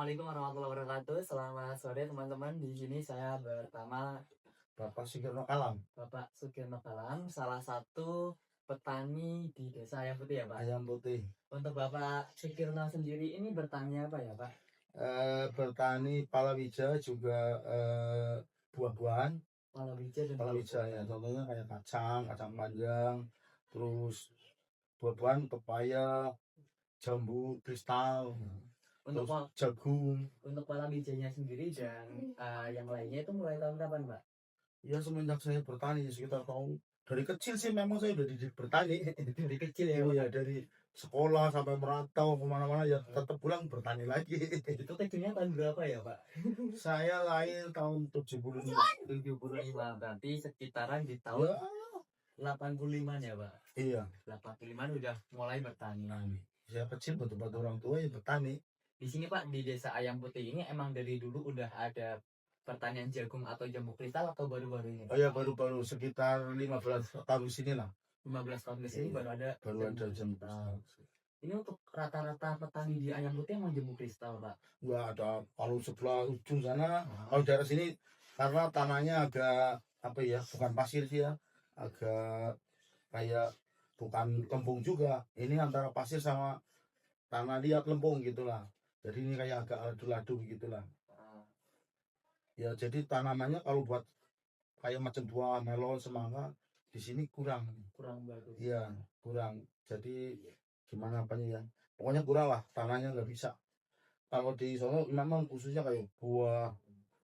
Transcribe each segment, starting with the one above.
Assalamualaikum warahmatullahi wabarakatuh. Selamat sore teman-teman. Di sini saya bersama Bapak Sugiono Kalam, Bapak Sugiono Kalam, salah satu petani di Desa Ayam Putih ya Pak. Ayam Putih. Untuk Bapak Sugiono sendiri ini bertani apa ya Pak? Bertani palawija juga buah-buahan. Palawija dan Palawija ya, contohnya kayak kacang panjang, terus buah-buahan pepaya, jambu kristal, Untuk terus jagung. untuk palawijanya sendiri dan yang lainnya itu mulai tahun kapan Pak? Ya semenjak saya bertani sekitar tahun dari kecil sih memang saya udah dididik bertani. Dari kecil ya Pak? Iya, dari sekolah sampai merantau kemana-mana ya tetap pulang bertani lagi. Itu kecilnya tahun berapa ya Pak? Saya lahir tahun 75. 75, berarti sekitaran di tahun 85 ya Pak? Iya. 85 udah mulai bertani. Nah, saya kecil betul-betul orang tua ya bertani. Di sini Pak, di Desa Ayam Putih ini emang dari dulu udah ada pertanian jagung atau jambu kristal atau baru-baru ini? Oh ya, baru-baru sekitar 15 tahun sini lah. 15 tahun ke sini baru ada jambu kristal. Ini untuk rata-rata petani di Ayam Putih emang jambu kristal Pak? Nggak ada, kalau sebelah ujung sana, kalau daerah sini karena tanahnya agak apa ya, bukan pasir sih ya, agak kayak bukan lempung juga. Ini antara pasir sama tanah liat lempung gitulah. Jadi ini kayak agak adu-adu gitulah. Ya jadi tanamannya kalau buat kayak macam buah melon, semangka di sini kurang bagus. Iya, kurang. Jadi gimana apanya ya, pokoknya kurang lah, tanahnya nggak bisa. Kalau di Solo memang khususnya kayak buah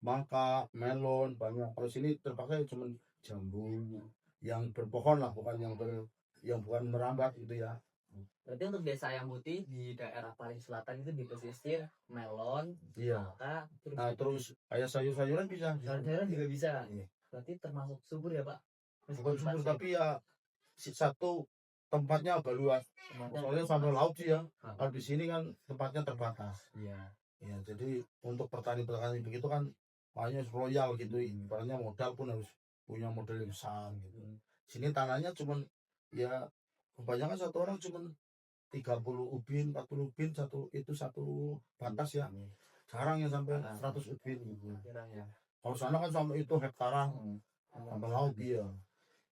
mangga, melon banyak. Kalau sini terpakai cuma jambu yang berpohon lah, bukan yang bukan merambat gitu ya. Berarti untuk Desa Ayam Putih di daerah paling selatan itu di pesisir melon, Iya. mangga, Terus kayak sayur-sayuran bisa. Sayur-sayuran juga bisa. Iya. Berarti termasuk subur ya Pak? Bukan subur tapi ya satu tempatnya agak luas. Soalnya sampai laut sih ya. Kalau di sini kan tempatnya terbatas. Iya. Ya, jadi untuk petani-petani begitu kan makanya royal gitu. Ibaratnya modal pun harus punya modal yang besar gitu. Sini tanahnya cuman ya kebanyakan satu orang cuman 30 ubin, 40 ubin satu batas ya. Jarang yang sampai 100 ubin gitu. Ya. Kalau sana kan sampai itu hektaran sampai laut dia.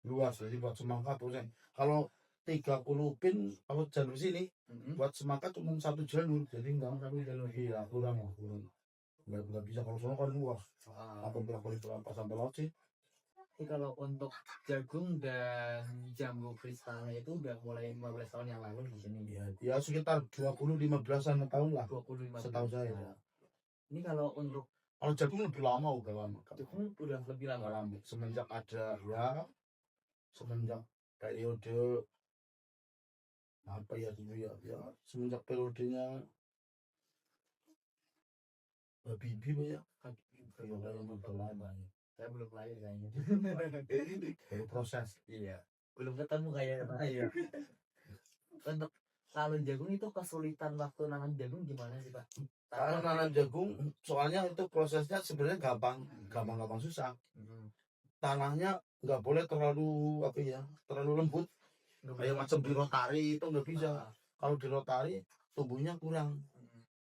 Luas jadi buat semangka pusing. Kalau 30 pin kalau jalur sini buat semangka cuma 1 jalur, jadi enggak iya kurang nggak bisa. Kalau sono kan luas apa berapa sampai laut sih. Tapi kalau untuk jagung dan jambu kristalnya itu udah mulai 15 tahun yang lalu di sini. Ya sekitar 20-15an tahun lah. 25 setahu saya ya. Ini kalau untuk jagung lebih lama jagung udah lebih lama. Semenjak ada ya semenjak periode apa ya dulu ya semenjak periodenya Habibie ya. Saya belum lahir kayaknya. Baru proses. Iya. Belum ketemu kayaknya. Iya. Untuk kalau jagung itu kesulitan waktu nanam jagung gimana sih Pak? Kalau nanam jagung soalnya itu prosesnya sebenarnya gampang susah. Tanahnya nggak boleh terlalu terlalu lembut. Kayak macam di rotari itu nggak bisa. Kalau di rotari tumbuhnya kurang.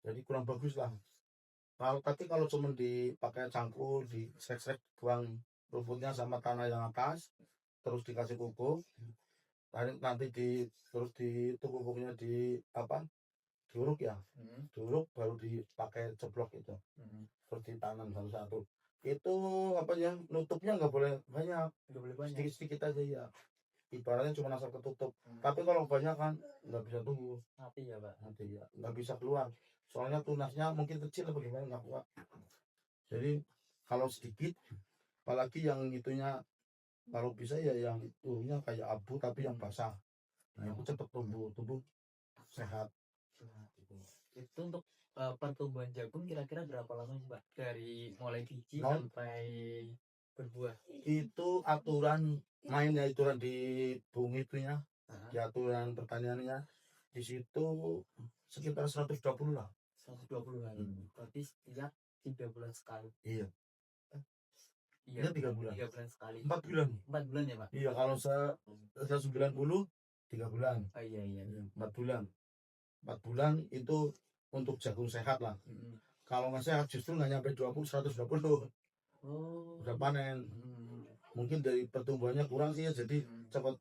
Jadi kurang bagus lah. Tapi kalau cuma dipakai cangkul, di srek buang rumputnya sama tanah yang atas, terus dikasih pupuk, nanti terus itu pupuknya diuruk ya, diuruk baru dipakai ceblok itu, terus ditanam satu-satu. Itu nutupnya nggak boleh banyak, sedikit-sedikit aja ya. Ibaratnya cuma asal ketutup. Tapi kalau banyak kan nggak bisa tumbuh. Mati ya Pak. Mati ya, nggak bisa keluar. Soalnya tunasnya mungkin kecil atau gimana nggak kuat. Jadi kalau sedikit, apalagi yang itunya kalau bisa ya yang itunya kayak abu tapi yang basah. Nah itu cepat tumbuh sehat. Itu untuk pertumbuhan jagung kira-kira berapa lama sih Pak? Dari mulai biji sampai berbuah. Itu aturan di bumi itunya, di aturan pertaniannya di situ sekitar 120 lah. 120 hari. Berarti setiap 3 bulan sekali. Iya. Iya, 3 bulan. 3 bulan sekali. 4 bulan. 4 bulan ya Pak? Iya, kalau 190 3 bulan. Oh iya. 4 bulan. 4 bulan itu untuk jagung sehat lah. Kalau nggak sehat justru nggak nyampe 20, 120 Oh. udah panen. Hmm. Mungkin dari pertumbuhannya kurang sih ya, jadi cepat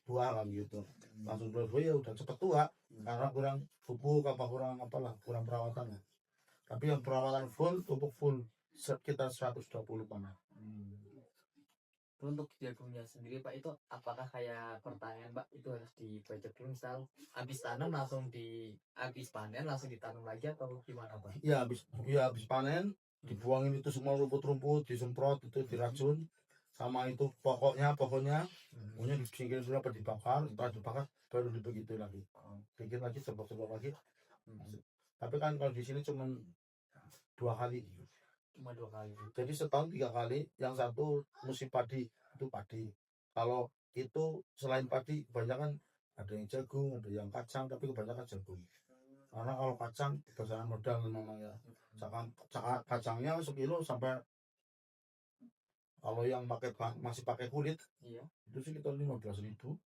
tua lah gitu. Langsung buah ya udah cepet tua karena kurang pupuk apa kurang apalah, kurang perawatan ya. Tapi yang perawatan full, pupuk full sekitar 120 panen. Untuk jagungnya sendiri Pak, itu apakah kayak pertanian Pak, itu harus dibajak dulu, misal habis tanam langsung habis panen langsung ditanam lagi atau gimana Pak? Habis panen dibuangin itu semua rumput-rumput, disemprot itu diracun sama itu pokoknya pokoknya disingkirin dulu apa dibakar, setelah dibakar baru dibegitu lagi, bikin lagi semprot lagi. Tapi kan kalau di sini cuma 2 kali, Cuma 2 kali. jadi setahun 3 kali. Yang satu musim padi itu padi. Kalau itu selain padi kebanyakan ada yang jagung, ada yang kacang, tapi kebanyakan jagung. Karena kalau kacang besaran modal memang ya. Kacangnya sekilo sampai, kalau yang masih pakai kulit Iya. itu sekitar 15.000.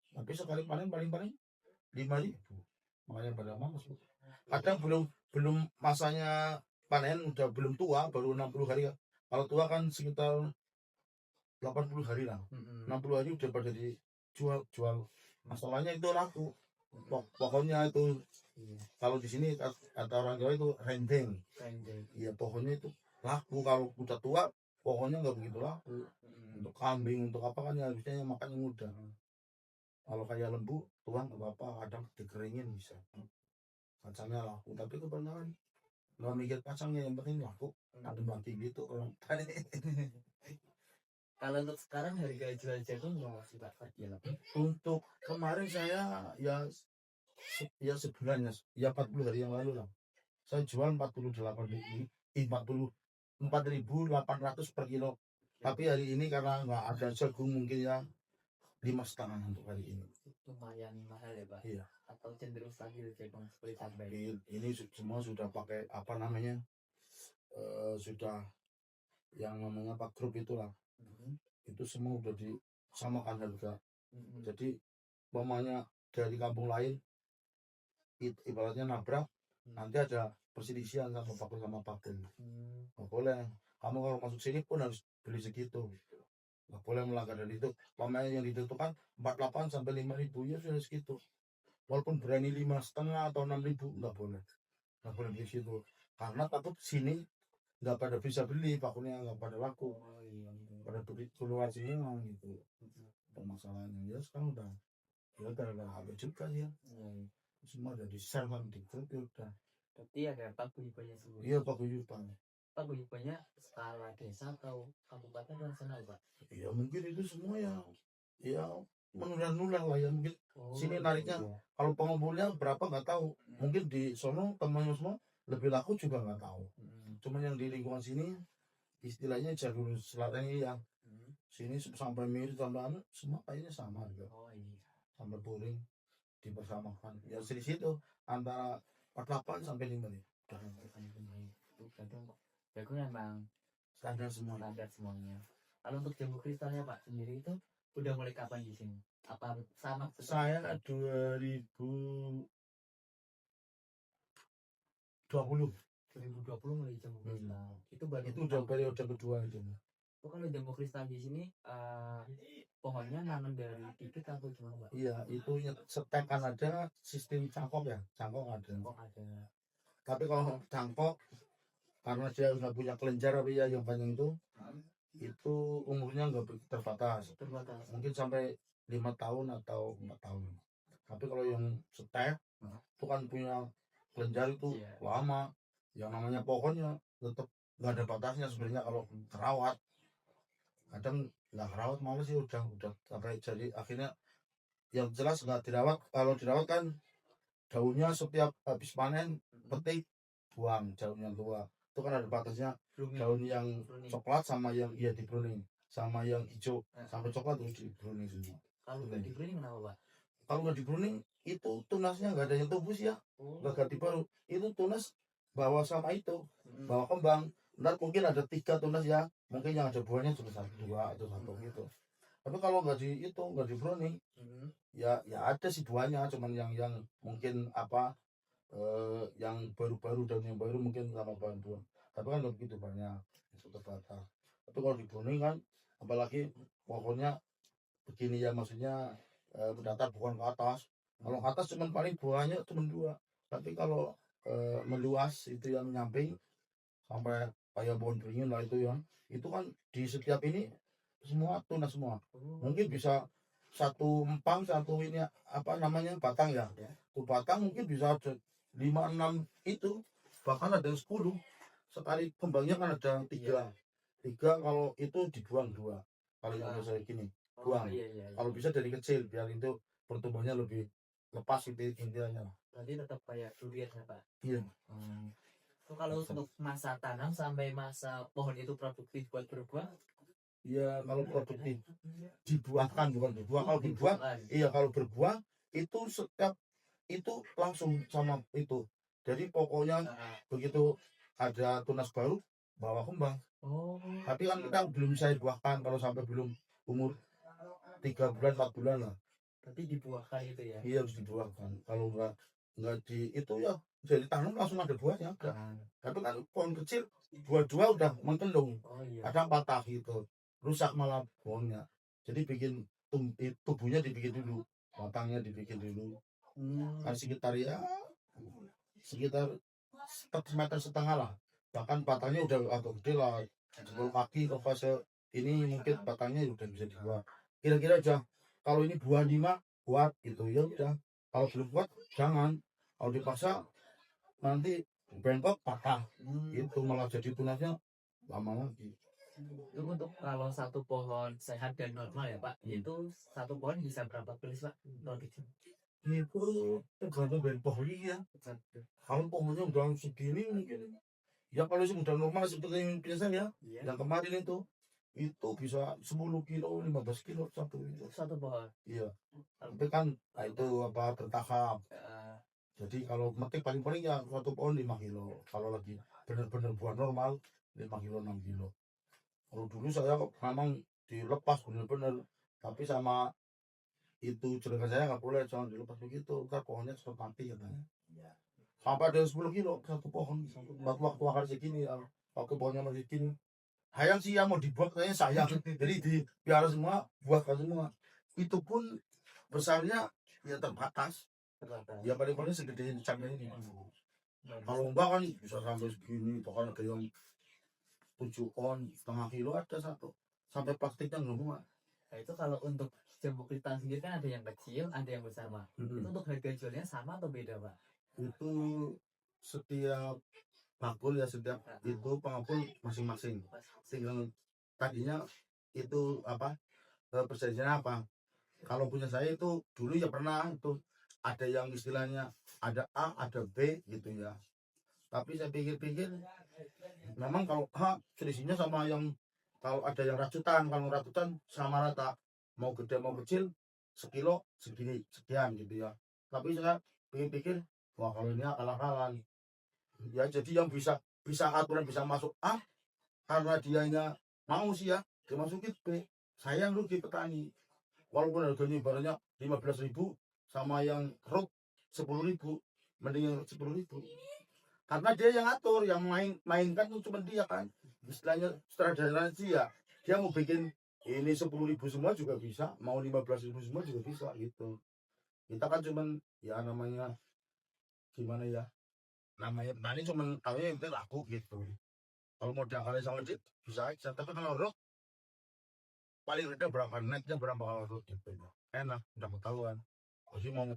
Tapi sekali panen paling 5.000. Makanya pada malas. Kadang belum masanya panen, udah belum tua, baru 60 hari. Kalau tua kan sekitar 80 hari lah. 60 hari udah pada dijual. Masalahnya itu laku. Pokoknya itu kalau di sini kata orang Jawa itu rendeng. Iya, pohonnya itu laku. Kalau udah tua pohonnya nggak begitu laku. Untuk kambing, untuk apa kan ya harusnya yang makannya mudah. Kalau kayak lembu tua nggak apa-apa, kadang dikeringin bisa. Kacangnya laku, tapi kebanyakan nggak mikir kacangnya, yang penting laku. Ada mati gitu orang. Kalau untuk sekarang harga jual jagung berapa sih Pak? Untuk kemarin saya ya sebulannya ya 40 hari yang lalu lah, saya jual 44.800 per kilo. Tapi hari ini karena nggak ada jagung mungkin ya 5,5 untuk hari ini. Lumayan mahal ya Pak? Iya. Atau cenderung stabil jagung seperti cabai? Ini semua sudah pakai apa namanya, sudah yang namanya Pak Grup itulah. Itu semua udah disamakan harga. Jadi umpamanya dari kampung lain ibaratnya nabrak, nanti ada perselisihan sama Pak sama Pak. Nggak boleh. Kamu kalau masuk sini pun harus beli segitu. Nggak boleh melanggar dari itu. Pemain yang ditentukan 48 sampai 5.000 ya sudah segitu. Walaupun berani 5,5 atau 6.000 nggak boleh beli situ. Karena takut sini nggak pada bisa beli, pakunya nggak pada laku. Pada beli keluar semua gitu. Permasalahannya ya sekarang udah ya gara-gara habis juga ya. Semua udah di-share kan di grup ya udah. Berarti ada paguyubannya semua. Iya, paguyuban. Paguyubannya skala desa atau kabupaten nasional Pak? Ya mungkin itu semua ya menular-nular lah ya mungkin. Sini nariknya kalau pengumpulnya berapa nggak tahu. Mungkin di sono temannya semua lebih laku juga nggak tahu. Cuman yang di lingkungan sini istilahnya jalur selatan ini ya. Sini sampai mirip sampai semua kayaknya sama juga. Sampai Puring dipersamakan. Ya di situ antara 48 sampai 5 nih. Jagung memang Standar semua. standar semuanya. Kalau untuk jambu kristalnya Pak sendiri itu udah mulai kapan di sini? Apa sama? Saya 2020 mulai jambu kristal. Itu baru itu udah periode kedua itu. Kalau jambu kristal di sini pohonnya nanam dari bibit atau gimana Pak? Iya, itu setekan ada sistem cangkok ya, cangkok ada. Tapi kalau cangkok karena dia nggak punya kelenjar apa ya yang panjang itu umurnya nggak terbatas. Mungkin sampai 5 tahun atau 4 tahun. Tapi kalau yang setek itu kan punya kelenjar itu lama. Yang namanya pohonnya tetap nggak ada batasnya sebenarnya kalau kerawat. Kadang nggak kerawat malah sih udah sampai jadi akhirnya yang jelas nggak dirawat. Kalau dirawat kan daunnya setiap habis panen petik buang daunnya tua. Itu kan ada batasnya, daun yang coklat sama yang di pruning sama yang hijau sampai coklat itu di pruning semua. Kalau nggak di pruning kenapa Pak? Kalau nggak di pruning itu tunasnya nggak ada yang tumbuh ya, nggak ganti baru. Itu tunas bawa sama itu bawa kembang. Ntar mungkin ada 3 tunas ya, mungkin yang ada buahnya cuma 1, 2 atau 1 gitu. Tapi kalau nggak di pruning ya ada sih buahnya, cuman yang mungkin apa yang baru-baru dan yang baru mungkin sama bantuan. Tapi kan nggak begitu banyak, itu terbatas. Tapi kalau di Boning kan, apalagi pokoknya begini ya, maksudnya mendatar bukan ke atas. Kalau ke atas cuman paling buahnya cuma dua. Tapi kalau meluas itu yang nyamping sampai kayak pohon beringin lah itu ya, itu kan di setiap ini semua tunas semua. Mungkin bisa satu empang, satu ini apa namanya batang ya. Tuh batang mungkin bisa ada 5 6 itu, bahkan ada yang 10. Sekali kembangnya kan ada tiga. Tiga kalau itu dibuang dua. Kalau yang Ah. saya gini, Oh buang. iya iya. Kalau bisa dari kecil biar itu pertumbuhannya lebih lepas itu intinya. Berarti tetap kayak durian ya Pak. Iya. So, kalau untuk masa tanam sampai masa pohon itu produktif buat berbuah, Iya, kalau produktif dibuahkan bukan berbuah. Kalau dibuah, iya kalau berbuah itu setiap itu langsung sama itu. Jadi pokoknya begitu ada tunas baru bawa kembang. oh Tapi kan kita belum saya buahkan kalau sampai belum umur 3 bulan 4 bulan lah. berarti dibuahkan itu ya. Iya harus dibuahkan. Kalau enggak di itu ya jadi tanam langsung ada buahnya. Enggak. Tapi kan pohon kecil dua-dua udah mengkendung. Oh iya. Kadang patah gitu, rusak malah pohonnya. Jadi bikin tubuhnya dibikin dulu, batangnya dibikin dulu. Kan sekitar ya sekitar 1,5 meter lah. Bahkan batangnya udah agak gede lah, 10 kaki atau fase ini mungkin batangnya udah bisa dibuat. Kira-kira aja kalau ini buah 5 kuat gitu ya udah. Kalau belum kuat jangan. Kalau dipaksa nanti bengkok patah. Itu malah jadi tunasnya lama lagi. Itu untuk kalau satu pohon sehat dan normal ya Pak, itu satu pohon bisa berapa gelas Pak? Itu tergantung dari pohonnya. Kalau pohonnya udah segini mungkin ya kalau sih udah normal seperti yang biasa ya, yang kemarin itu bisa 10 kilo 15 kilo satu pohon. Iya. Tapi kan itu apa bertahap. Jadi kalau metik paling-paling ya satu pohon 5 kilo. Kalau lagi benar-benar buah normal 5 kilo 6 kilo. Kalau dulu saya memang dilepas benar-benar, tapi sama itu juragan saya nggak boleh jangan dilepas begitu, ntar pohonnya cepat mati katanya. Sampai ada 10 kilo satu pohon. Waktu akar segini ya, waktu pohonnya masih gini. Hayang sih yang mau dibuat kayaknya sayang. Jadi dipiara semua, buahkan semua. Itu pun besarnya ya terbatas. Ya paling-paling segede cangkir ini. Kalau enggak kan bisa sampai segini, bahkan ada yang 7 on, setengah kilo ada satu. Sampai plastiknya nggak muat. Nah itu kalau untuk jambu kristal sendiri kan ada yang kecil, ada yang besar Pak. Itu untuk harga jualnya sama atau beda Pak? Itu setiap bakul ya setiap itu pengepul masing-masing. Tinggal tadinya itu apa perjanjiannya apa? Kalau punya saya itu dulu ya pernah itu ada yang istilahnya ada A, ada B gitu ya. Tapi saya pikir-pikir memang kalau A selisihnya sama yang kalau ada yang rajutan, kalau rajutan sama rata. Mau gede mau kecil sekilo segini sekian gitu ya. Tapi saya pikir-pikir wah kalau ini akal-akalan. Ya jadi yang bisa aturan bisa masuk A karena dianya mau sih ya dimasukin B. Saya yang rugi petani. Walaupun harganya ibaratnya 15.000 sama yang rok 10.000, mending yang 10.000. Karena dia yang atur, yang mainkan itu cuma dia kan. Istilahnya sutradara sih ya, dia mau bikin ini 10.000 semua juga bisa, mau 15.000 semua juga bisa gitu. Kita kan cuman ya namanya gimana ya, namanya petani cuman tahunya itu laku gitu. Kalau mau diangkalin sama dikit bisa aja, tapi kalau rok paling rendah berapa netnya berapa kalau gitu enak udah ketahuan. Jadi mau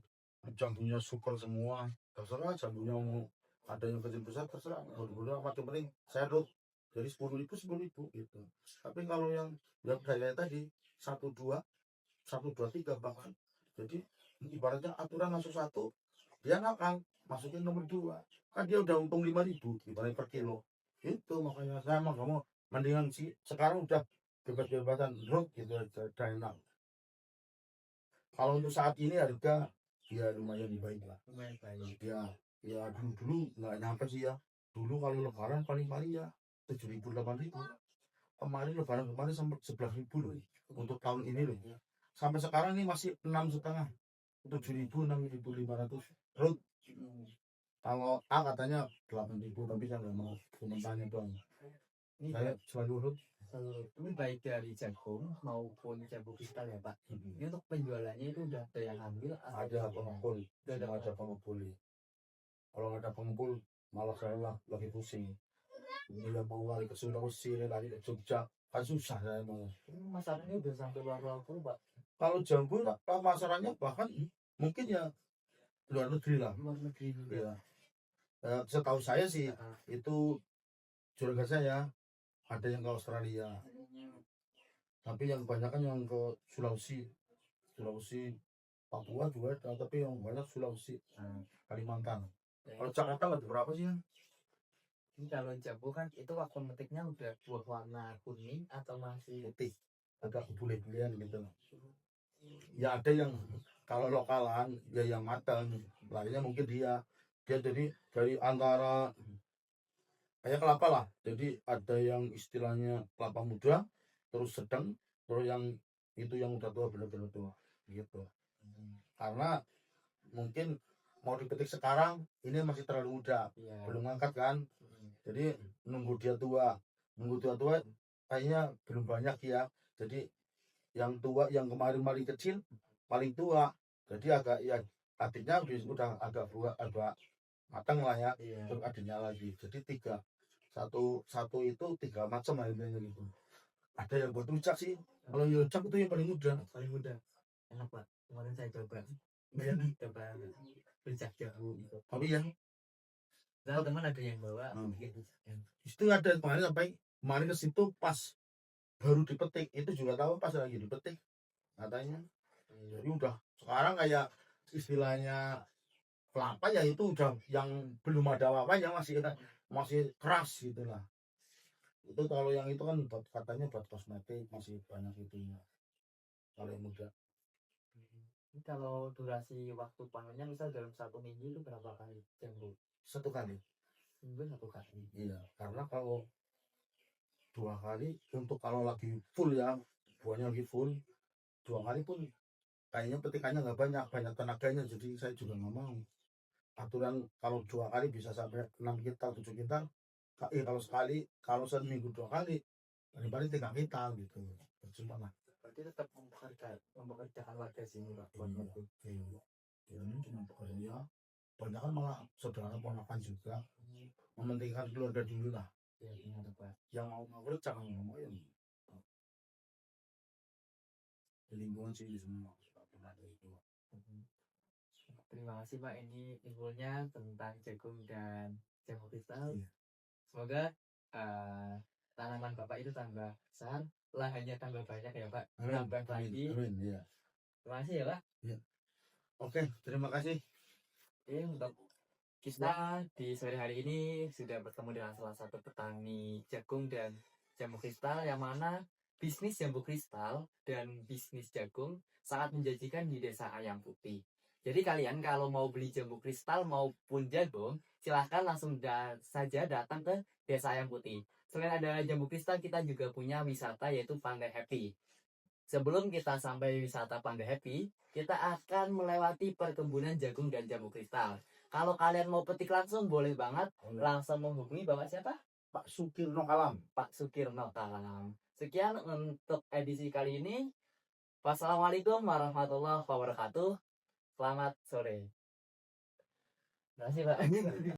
jambunya super semua terserah, jambunya mau ada yang kecil besar terserah, bodoh-bodoh apa yang penting saya rut jadi 10.000 gitu. Tapi kalau yang saya tadi 1 2 1 2 3 bahkan, jadi ibaratnya aturan masuk 1 dia nakal masukin nomor 2 kan dia udah untung 5.000 ibaratnya per kilo. Itu makanya saya emang gak mau, mendingan sih sekarang udah bebas-bebasan rut gitu udah enak. Kalau untuk saat ini harga ya lumayan baik lah. Lumayan baik. Ya dulu nggak nyampe sih ya. Dulu kalau lebaran paling-paling ya 7.000 8.000. Kemarin lebaran kemarin sampai 11.000 loh untuk tahun ini loh. Sampai sekarang ini masih 6,5, 7.000 6.500 road. Kalau A katanya 8.000, tapi saya nggak mau, cuma tanya doang. Ini Saya selalu urut. ini baik dari jagung maupun jambu kristal ya Pak. Ini untuk penjualannya itu udah ada yang ambil atau Ada pengepul, Udah semua ada pengepul. Kalau nggak ada pengepul, malah saya lagi pusing. Ini yang mau lari ke Sulawesi, ini lari ke Jogja, kan susah saya mau. ini masalahnya udah sampai luar pulau Pak. Kalau jambu, masalahnya bahkan mungkin ya luar negeri lah. Luar negeri juga. Ya. Setahu saya sih itu juragan saya ada yang ke Australia, tapi yang kebanyakan yang ke Sulawesi, Papua juga ada, tapi yang banyak Sulawesi, Kalimantan. Kalau Jakarta nggak ada berapa sih ya? Ini kalau jambu kan itu waktu metiknya udah buah warna kuning atau masih Putih, agak bule-bulean gitu. Ya ada yang kalau lokalan ya yang matang, larinya mungkin dia jadi dari antara kayak kelapa lah. Jadi ada yang istilahnya kelapa muda, terus sedang, terus yang itu yang udah tua, benar-benar tua gitu. Karena mungkin mau dipetik sekarang ini masih terlalu muda, belum ngangkat kan. Jadi nunggu dia tua kayaknya belum banyak ya. Jadi yang tua, yang kemarin kecil paling tua, jadi agak ya adiknya udah agak matang lah ya. Terus adiknya lagi, jadi tiga, satu itu 3 macam akhirnya gitu. Ada yang buat rujak sih. Kalau yang rujak itu yang paling muda. enak Pak. Kemarin saya coba rujak jambu itu. Tapi yang Teman ada yang bawa itu ada kemarin ke situ pas baru dipetik, itu juga tahu pas lagi dipetik katanya. Jadi udah sekarang kayak istilahnya kelapa ya itu udah yang belum ada apa-apanya, masih keras gitu lah. Itu kalau yang itu kan katanya buat kosmetik, masih banyak itunya kalau yang muda. Ini kalau durasi waktu panennya misal dalam 1 minggu itu berapa kali jambu? 1 kali. Minggu 1 kali. Iya, karena kalau 2 kali untuk kalau lagi full ya, buahnya lagi full, 2 kali pun kayaknya petikannya nggak banyak tenaganya, jadi saya juga nggak mau. Aturan kalau 2 kali bisa sampai 6 kintal 7 kintal. Kalau sekali, kalau seminggu 2 kali, paling 3 kintal gitu. Cuma lah. Berarti tetap mempekerjakan warga sini Pak. Iya. Ini cuma pekerja. Banyak kan malah saudara ponakan juga. Mementingkan keluarga dulu lah. Ya, benar Pak. Yang mau kerja jangan ngomong yang di lingkungan sini semua. Terima kasih Pak, ini infonya tentang jagung dan jambu kristal. Iya. Semoga tanaman Bapak itu tambah besar, lahannya tambah banyak ya Pak. Tambah lagi. Amin, ya. Terima kasih ya Pak. Ya. Oke, terima kasih. Untuk kita di sore hari ini sudah bertemu dengan salah satu petani jagung dan jambu kristal, yang mana bisnis jambu kristal dan bisnis jagung sangat menjanjikan di desa Ayam Putih. Jadi kalian kalau mau beli jambu kristal maupun jagung, silahkan langsung saja datang ke desa Ayam Putih. Selain ada jambu kristal, kita juga punya wisata yaitu Pandai Happy. Sebelum kita sampai wisata Pandai Happy, kita akan melewati perkebunan jagung dan jambu kristal. Kalau kalian mau petik langsung, boleh banget langsung menghubungi Bapak siapa? Pak Sukirno Kalam. Pak Sukirno Kalam. Sekian untuk edisi kali ini. Wassalamualaikum warahmatullahi wabarakatuh. Selamat sore. Terima kasih Pak.